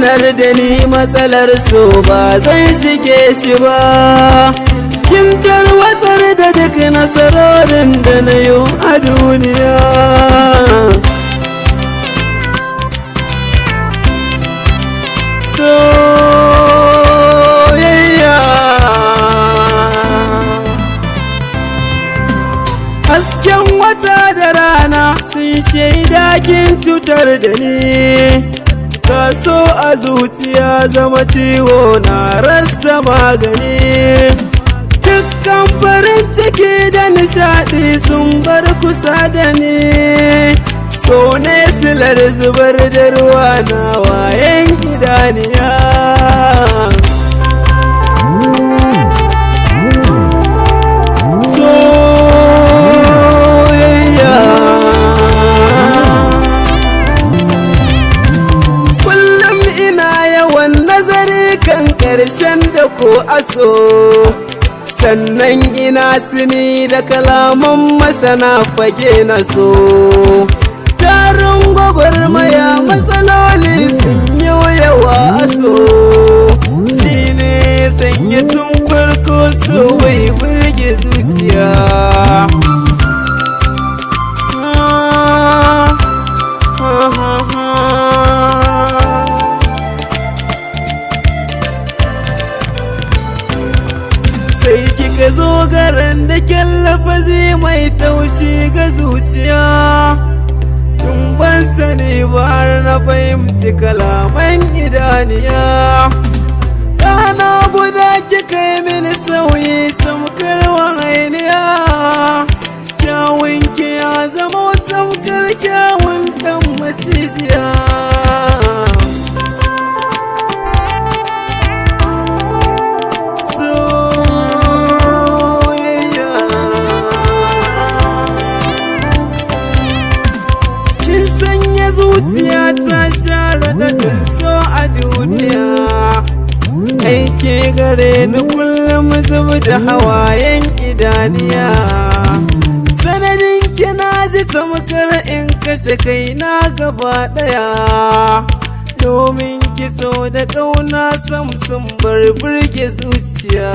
sanar da ni matsalar so ba zan shige shi ba. Kin tarwatsar da duk nasarorin da na yi a duniya. Soyayya hasken wata da rana sun shaida kin cutar da ni. Ka so a zuciya zama ciwo na rasa magani. Dukkan farin ciki da nishaɗi sun bar kusa da ni. So ne silar zubar da ruwa na wayan idaniya. Soyayya kullum ina yawan nazari kan ƙarshen da ko aso. Sannan ina tuni da kalaman masana fage na so. Tarin gwagwarmaya matsaloli sun yi yawa a so. Shi ne sanya tun farko so bai burge zuciya. Sai kika zo garin da kyan lafazi mai taushi ga zuciya. Tun ban sani ba har na fahimci kalaman idaniya. Rana guda kika yi mini sauyi tamkar wahainiya. Kyawun ki ya zama tamkar kyawun dan macijiya. Zuciya ta share daɗin so a duniya. Aiki gare ni kullum zub da hawayen idaniya. Sanadin kina ji tamkar in kashe kaina gaba ɗaya. Domin ki so da ƙauna sam sun bar burge zuciya.